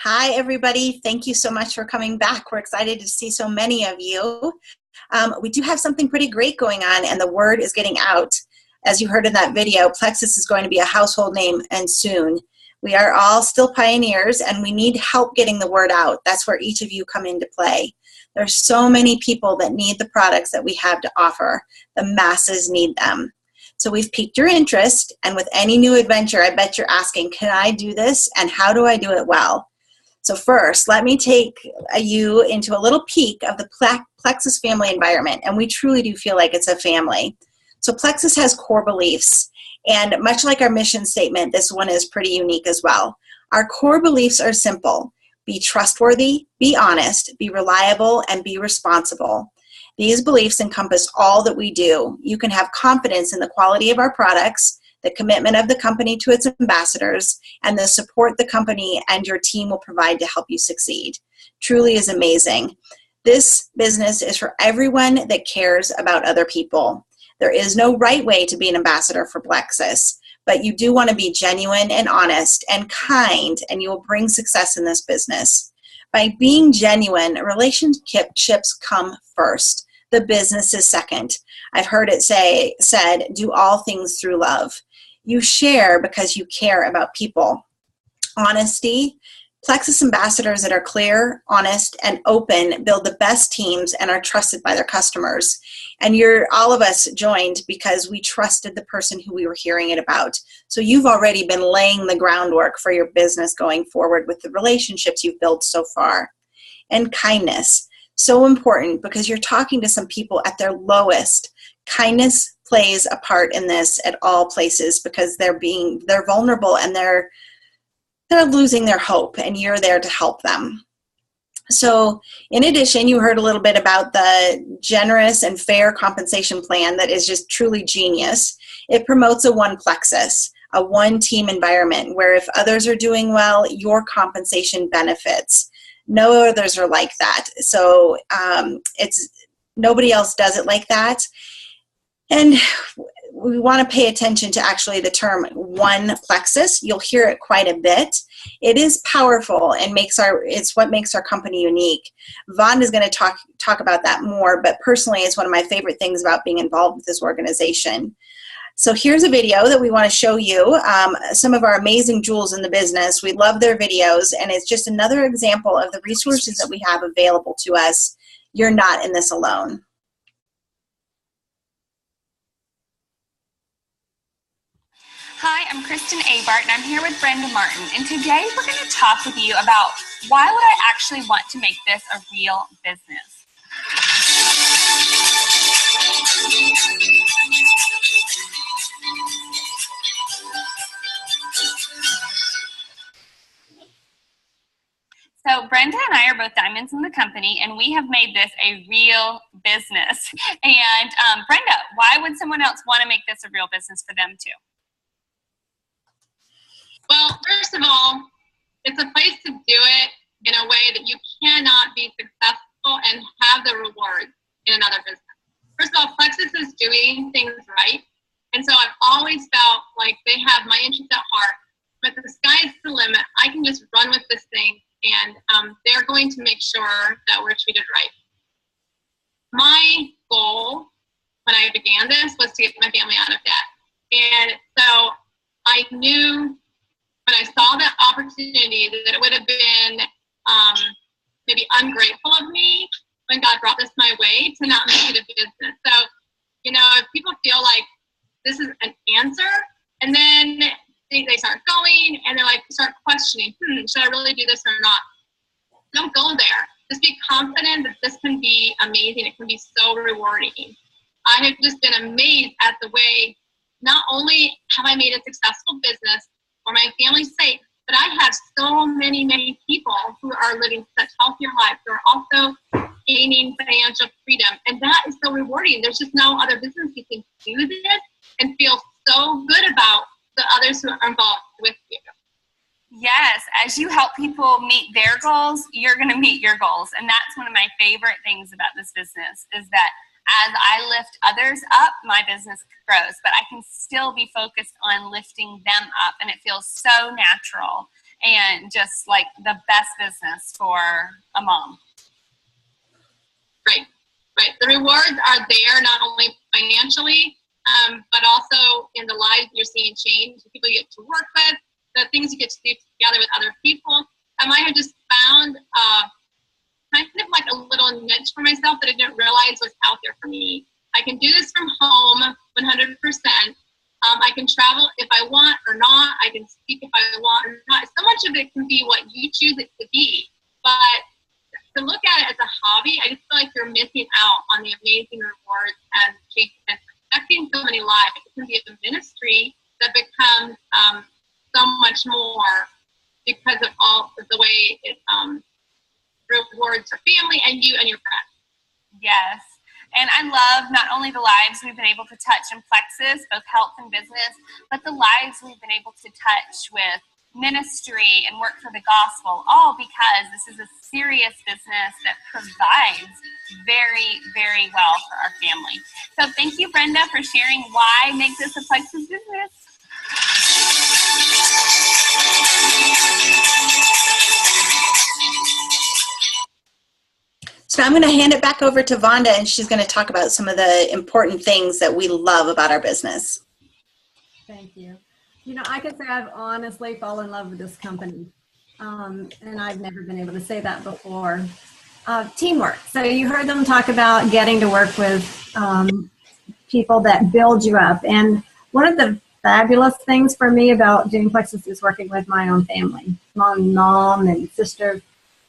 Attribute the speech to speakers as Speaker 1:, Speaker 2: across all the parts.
Speaker 1: Hi, everybody. Thank you so much for coming back. We're excited to see so many of you. We do have something pretty great going on, and the word is getting out. As you heard in that video, Plexus is going to be a household name, and soon. We are all still pioneers, and we need help getting the word out. That's where each of you come into play. There's so many people that need the products that we have to offer. The masses need them. So we've piqued your interest, and with any new adventure, I bet you're asking, can I do this, and how do I do it well? So first, let me take you into a little peek of the Plexus family environment, and we truly do feel like it's a family. So Plexus has core beliefs, and much like our mission statement, this one is pretty unique as well. Our core beliefs are simple: be trustworthy, be honest, be reliable, and be responsible. These beliefs encompass all that we do. You can have confidence in the quality of our products, the commitment of the company to its ambassadors, and the support the company and your team will provide to help you succeed. Truly is amazing. This business is for everyone that cares about other people. There is no right way to be an ambassador for Plexus, but you do want to be genuine and honest and kind, and you will bring success in this business. By being genuine, relationships come first. The business is second. I've heard it said, do all things through love. You share because you care about people. Honesty. Plexus ambassadors that are clear, honest, and open build the best teams and are trusted by their customers. And all of us joined because we trusted the person who we were hearing it about. So you've already been laying the groundwork for your business going forward with the relationships you've built so far. And kindness. So important because you're talking to some people at their lowest. Kindness plays a part in this at all places because they're vulnerable and they're losing their hope, and you're there to help them. So in addition, you heard a little bit about the generous and fair compensation plan that is just truly genius. It promotes a one Plexus, a one team environment where if others are doing well, your compensation benefits. No others are like that. So nobody else does it like that. And we want to pay attention to actually the term one Plexus. You'll hear it quite a bit. It is powerful and it's what makes our company unique. Vaughn is going to talk about that more, but personally, it's one of my favorite things about being involved with this organization. So here's a video that we want to show you some of our amazing jewels in the business. We love their videos, and it's just another example of the resources that we have available to us. You're not in this alone.
Speaker 2: Hi, I'm Kristen Abart, and I'm here with Brenda Martin. And today we're going to talk with you about why would I actually want to make this a real business. So Brenda and I are both diamonds in the company, and we have made this a real business. And Brenda, why would someone else want to make this a real business for them too?
Speaker 3: Well, first of all, it's a place to do it in a way that you cannot be successful and have the rewards in another business. First of all, Plexus is doing things right. And so I've always felt like they have my interest at heart. But the sky's the limit. I can just run with this thing, and they're going to make sure that we're treated right. My goal when I began this was to get my family out of debt. And so I knew when I saw that opportunity that it would have been maybe ungrateful of me when God brought this my way to not make it a business. So, if people feel like this is an answer, and then they start going and they're like, start questioning, should I really do this or not? Don't go there. Just be confident that this can be amazing. It can be so rewarding. I have just been amazed at the way not only have I made a successful business for my family's sake, but I have so many people who are living such healthier lives, who are also gaining financial freedom. And that is so rewarding. There's just no other business you can do this and feel so good about the others who are involved with you.
Speaker 2: Yes, as you help people meet their goals, you're going to meet your goals. And that's one of my favorite things about this business is that as I lift others up, my business grows, but I can still be focused on lifting them up, and it feels so natural. and just like the best business for a mom.
Speaker 3: Right. The rewards are there not only financially, but also in the lives you're seeing change, the people you get to work with, the things you get to do together with other people. I have just found kind of like a little niche for myself that I didn't realize was out there for me. I can do this from home 100%. I can travel if I want or not. I can speak if I want or not. So much of it can be what you choose it to be. But to look at it as a hobby, I just feel like you're missing out on the amazing rewards and affecting so many lives. It can be a ministry that becomes so much more because of all of the way it rewards your family and you and your friends.
Speaker 2: Yes. And I love not only the lives we've been able to touch in Plexus, both health and business, but the lives we've been able to touch with ministry and work for the gospel, all because this is a serious business that provides very, very well for our family. So thank you, Brenda, for sharing why make this a Plexus business.
Speaker 1: So I'm going to hand it back over to Vonda, and she's going to talk about some of the important things that we love about our business.
Speaker 4: Thank you. You know, I can say I've honestly fallen in love with this company, and I've never been able to say that before. Teamwork. So you heard them talk about getting to work with people that build you up. And one of the fabulous things for me about doing Plexus is working with my own family, mom and sister.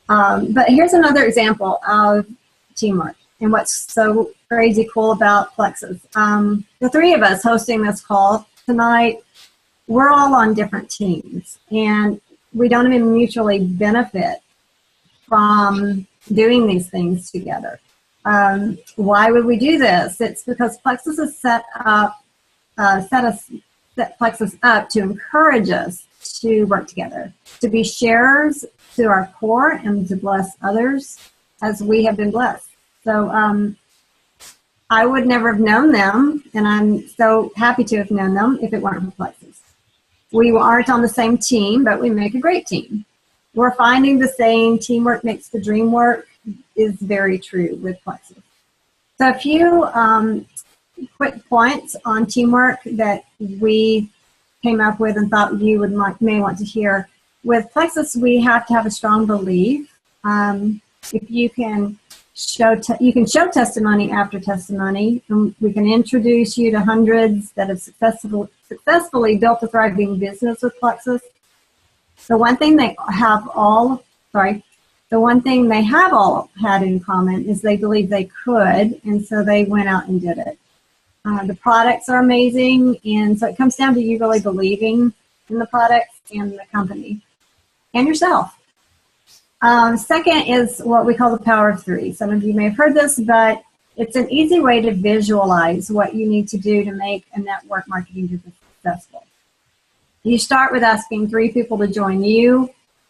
Speaker 4: But here's another example of teamwork and what's so crazy cool about Plexus. The three of us hosting this call tonight, we're all on different teams, and we don't even mutually benefit from doing these things together. Why would we do this? It's because Plexus is set Plexus up to encourage us to work together, to be sharers to our core and to bless others as we have been blessed. So I would never have known them, and I'm so happy to have known them if it weren't for Plexus. We aren't on the same team, but we make a great team. We're finding the saying, teamwork makes the dream work, is very true with Plexus. So a few quick points on teamwork that we came up with and thought you may want to hear. With Plexus, we have to have a strong belief. If you can show testimony after testimony, and we can introduce you to hundreds that have successfully built a thriving business with Plexus. The one thing they all had in common is they believed they could, and so they went out and did it. The products are amazing, and so it comes down to you really believing in the products and the company and yourself. Second is what we call the power of three. Some of you may have heard this, but it's an easy way to visualize what you need to do to make a network marketing business successful. You start with asking 3 people to join you,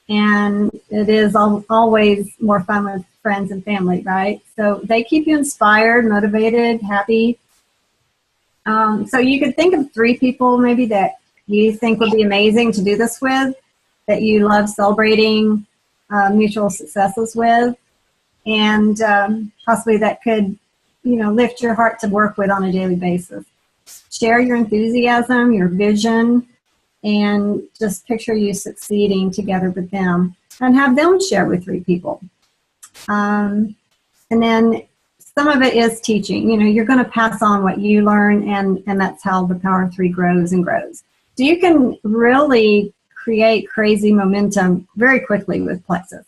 Speaker 4: and it is always more fun with friends and family, right? So they keep you inspired, motivated, happy. So you could think of 3 people maybe that you think would be amazing to do this with, that you love celebrating mutual successes with, and possibly that could, lift your heart to work with on a daily basis. Share your enthusiasm, your vision, and just picture you succeeding together with them, and have them share with 3 people. And then some of it is teaching. You're going to pass on what you learn, and that's how the power of 3 grows and grows. So you can really create crazy momentum very quickly with Plexus.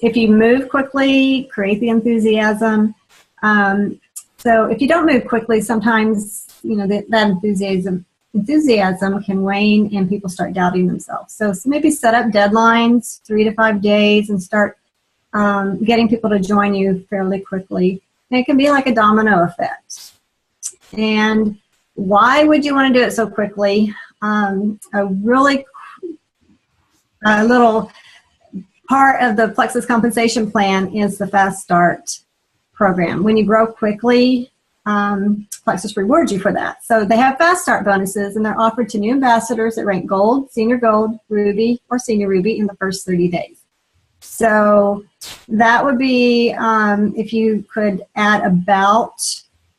Speaker 4: If you move quickly, create the enthusiasm. So if you don't move quickly, sometimes that enthusiasm can wane and people start doubting themselves. So maybe set up deadlines, 3 to 5 days, and start getting people to join you fairly quickly. And it can be like a domino effect. And why would you want to do it so quickly? A little part of the Plexus compensation plan is the Fast Start program. When you grow quickly, Plexus rewards you for that. So they have fast start bonuses, and they're offered to new ambassadors that rank gold, senior gold, ruby, or senior ruby in the first 30 days. So that would be if you could add about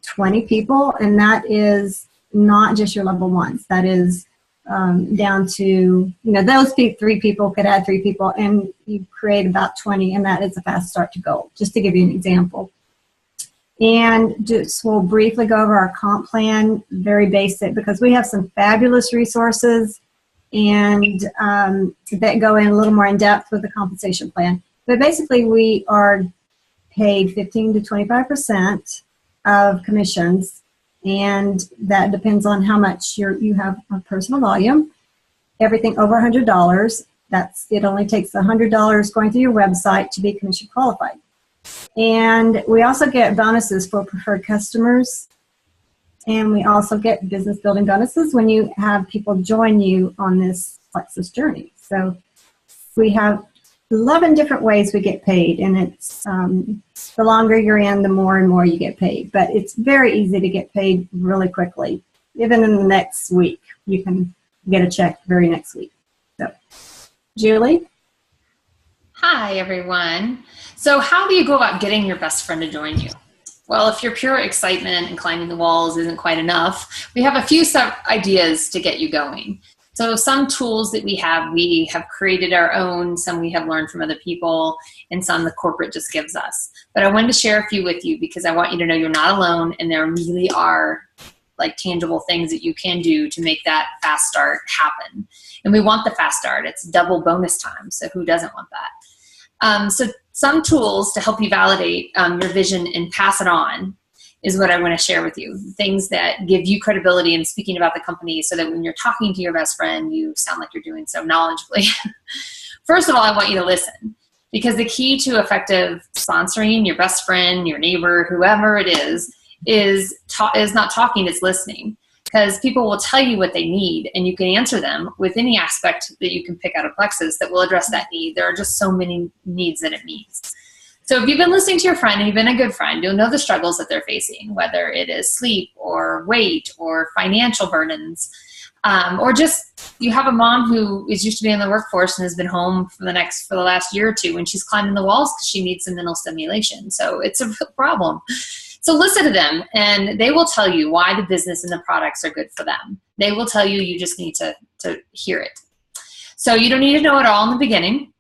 Speaker 4: 20 people, and that is not just your level ones. That is down to, those 3 people could add 3 people, and you create about 20, and that is a fast start to gold, just to give you an example. And just we'll briefly go over our comp plan, very basic, because we have some fabulous resources and that go in a little more in depth with the compensation plan. But basically, we are paid 15 to 25% of commissions, and that depends on how much you have of personal volume. Everything over $100, it only takes $100 going through your website to be commission qualified. And we also get bonuses for preferred customers, and we also get business building bonuses when you have people join you on this Plexus journey. So we have 11 different ways we get paid, and it's the longer you're in, the more and more you get paid. But it's very easy to get paid really quickly. Even in the next week, you can get a check very next week. So, Julie?
Speaker 5: Hi, everyone. So how do you go about getting your best friend to join you? Well, if your pure excitement and climbing the walls isn't quite enough, we have a few ideas to get you going. So some tools that we have created our own, some we have learned from other people, and some the corporate just gives us. But I wanted to share a few with you because I want you to know you're not alone, and there really are like tangible things that you can do to make that fast start happen. And we want the fast start. It's double bonus time, so who doesn't want that? So some tools to help you validate your vision and pass it on is what I want to share with you. Things that give you credibility in speaking about the company so that when you're talking to your best friend, you sound like you're doing so knowledgeably. First of all, I want you to listen, because the key to effective sponsoring your best friend, your neighbor, whoever it is not talking, it's listening. Because people will tell you what they need, and you can answer them with any aspect that you can pick out of Plexus that will address that need. There are just so many needs that it meets. So if you've been listening to your friend and you've been a good friend, you'll know the struggles that they're facing, whether it is sleep or weight or financial burdens, or just you have a mom who is used to being in the workforce and has been home for the last year or two, and she's climbing the walls because she needs some mental stimulation. So it's a real problem. So listen to them, and they will tell you why the business and the products are good for them. They will tell you, you just need to hear it. So you don't need to know it all in the beginning.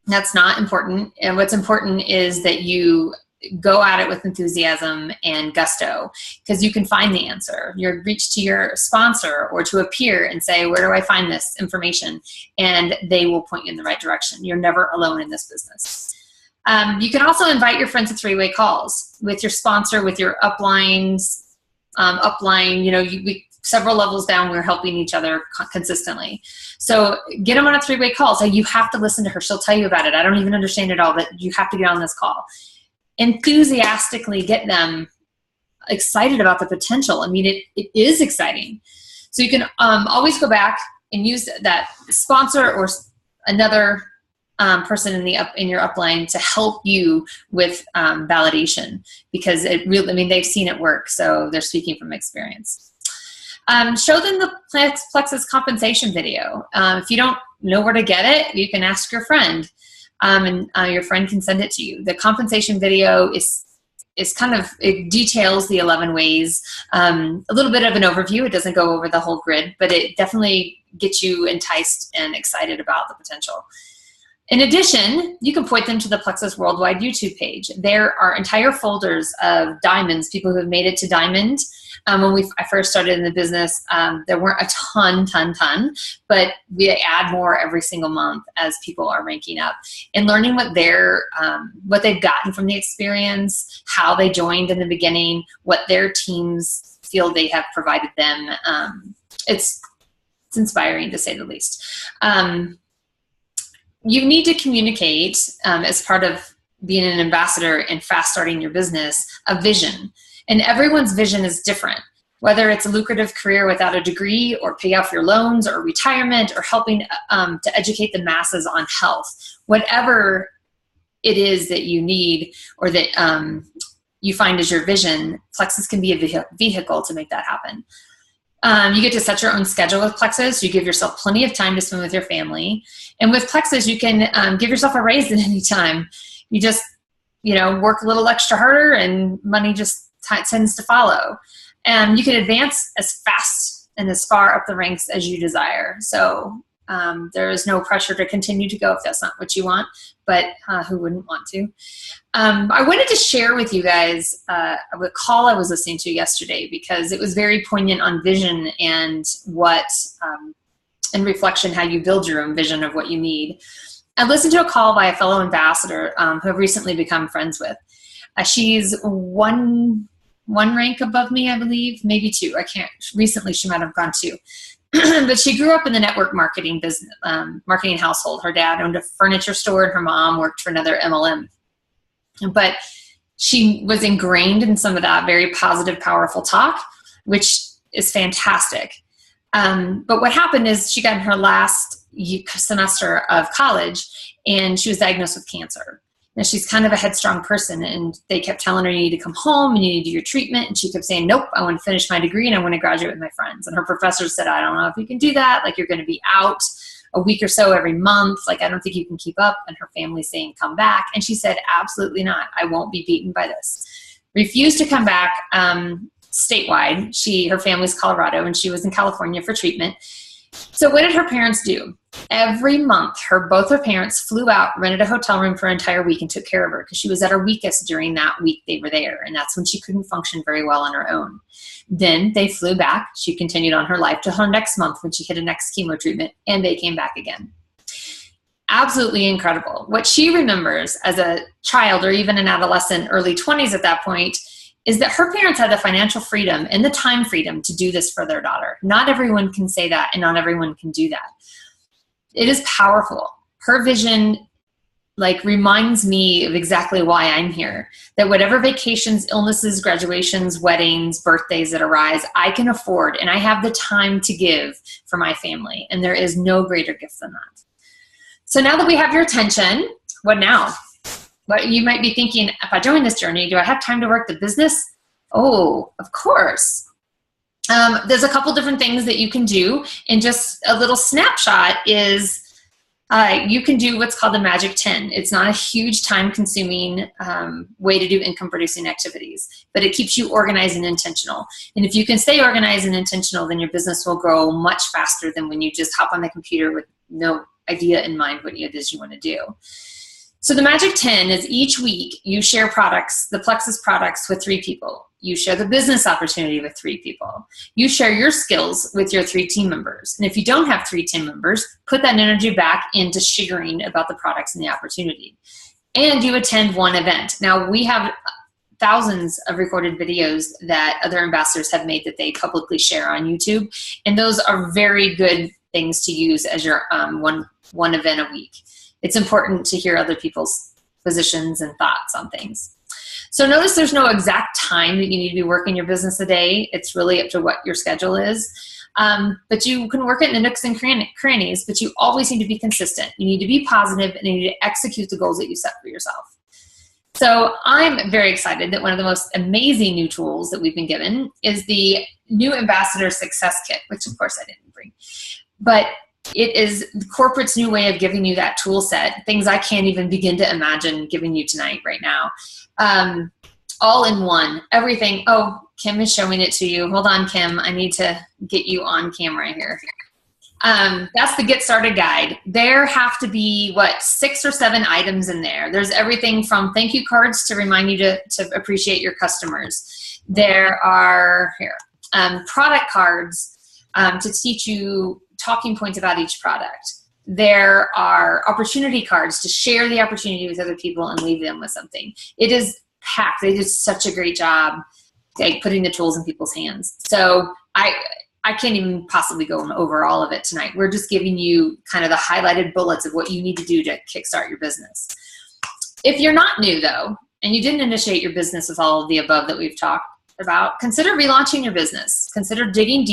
Speaker 5: That's not important. And what's important is that you go at it with enthusiasm and gusto, because you can find the answer. You reach to your sponsor or to a peer and say, where do I find this information? And they will point you in the right direction. You're never alone in this business. You can also invite your friends to 3-way calls with your sponsor, with your uplines. Several levels down, we're helping each other consistently. So get them on a 3-way call. Say, you have to listen to her. She'll tell you about it. I don't even understand it all, but you have to get on this call. Enthusiastically get them excited about the potential. I mean, it is exciting. So you can always go back and use that sponsor or another person in your upline to help you with validation, because they've seen it work, so they're speaking from experience. Show them the Plexus compensation video. If you don't know where to get it, you can ask your friend, and your friend can send it to you. The compensation video it details the 11 ways, a little bit of an overview. It doesn't go over the whole grid, but it definitely gets you enticed and excited about the potential. In addition, you can point them to the Plexus Worldwide YouTube page. There are entire folders of diamonds, people who have made it to diamond. When I first started in the business, there weren't a ton, but we add more every single month as people are ranking up. And learning what they've gotten from the experience, how they joined in the beginning, what their teams feel they have provided them. It's inspiring, to say the least. You need to communicate, as part of being an ambassador and fast starting your business, a vision. And everyone's vision is different, whether it's a lucrative career without a degree, or pay off your loans, or retirement, or helping to educate the masses on health. Whatever it is that you need, or that you find is your vision, Plexus can be a vehicle to make that happen. You get to set your own schedule with Plexus. You give yourself plenty of time to spend with your family. And with Plexus, you can give yourself a raise at any time. You just, work a little extra harder and money just tends to follow. And you can advance as fast and as far up the ranks as you desire. So there is no pressure to continue to go if that's not what you want, but who wouldn't want to? I wanted to share with you guys a call I was listening to yesterday because it was very poignant on vision and what, in reflection, how you build your own vision of what you need. I listened to a call by a fellow ambassador who I've recently become friends with. She's one rank above me, I believe, maybe two. I can't. Recently, she might have gone two. But she grew up in the network marketing business, marketing household. Her dad owned a furniture store and her mom worked for another MLM. But she was ingrained in some of that very positive, powerful talk, which is fantastic. But what happened is she got in her last semester of college and she was diagnosed with cancer. Now, she's kind of a headstrong person, and they kept telling her, you need to come home and you need to do your treatment. And she kept saying, nope, I want to finish my degree and I want to graduate with my friends. And her professor said, I don't know if you can do that. Like, you're going to be out a week or so every month. Like, I don't think you can keep up. And her family saying, come back. And she said, absolutely not. I won't be beaten by this. Refused to come back statewide. Her family's Colorado, and she was in California for treatment. So what did her parents do? Every month, both her parents flew out, rented a hotel room for an entire week, and took care of her because she was at her weakest during that week they were there. And that's when she couldn't function very well on her own. Then they flew back. She continued on her life till her next month when she hit a next chemo treatment, and they came back again. Absolutely incredible. What she remembers as a child or even an adolescent, early 20s at that point, is that her parents had the financial freedom and the time freedom to do this for their daughter. Not everyone can say that, and not everyone can do that. It is powerful. Her vision reminds me of exactly why I'm here. That whatever vacations, illnesses, graduations, weddings, birthdays that arise, I can afford, and I have the time to give for my family. And there is no greater gift than that. So now that we have your attention, what now? But you might be thinking, if I join this journey, do I have time to work the business? Oh, of course. There's a couple different things that you can do. And just a little snapshot is you can do what's called the Magic 10. It's not a huge time-consuming way to do income-producing activities, but it keeps you organized and intentional. And if you can stay organized and intentional, then your business will grow much faster than when you just hop on the computer with no idea in mind what it is you want to do. So the Magic 10 is each week you share products, the Plexus products, with 3 people. You share the business opportunity with 3 people. You share your skills with your 3 team members. And if you don't have 3 team members, put that energy back into sharing about the products and the opportunity. And you attend one event. Now, we have thousands of recorded videos that other ambassadors have made that they publicly share on YouTube. And those are very good things to use as your one event a week. It's important to hear other people's positions and thoughts on things. So notice there's no exact time that you need to be working your business a day. It's really up to what your schedule is. But you can work it in nooks and crannies, but you always need to be consistent. You need to be positive, and you need to execute the goals that you set for yourself. So I'm very excited that one of the most amazing new tools that we've been given is the new Ambassador Success Kit, which of course I didn't bring. But it is the corporate's new way of giving you that tool set, things I can't even begin to imagine giving you tonight right now. All in one, everything. Oh, Kim is showing it to you. Hold on, Kim. I need to get you on camera here. That's the Get Started Guide. There have to be, 6 or 7 items in there. There's everything from thank you cards to remind you to appreciate your customers. There are product cards to teach you talking points about each product. There are opportunity cards to share the opportunity with other people and leave them with something. It is packed. They did such a great job putting the tools in people's hands. So I can't even possibly go over all of it tonight. We're just giving you kind of the highlighted bullets of what you need to do to kickstart your business. If you're not new though, and you didn't initiate your business with all of the above that we've talked about, consider relaunching your business. Consider digging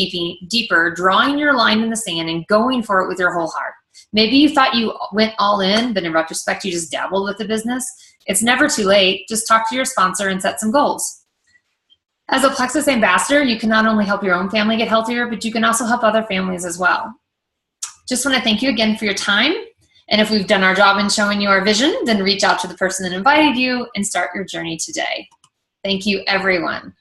Speaker 5: deeper, drawing your line in the sand and going for it with your whole heart. Maybe you thought you went all in, but in retrospect, you just dabbled with the business. It's never too late. Just talk to your sponsor and set some goals. As a Plexus ambassador, you can not only help your own family get healthier, but you can also help other families as well. Just want to thank you again for your time. And if we've done our job in showing you our vision, then reach out to the person that invited you and start your journey today. Thank you, everyone.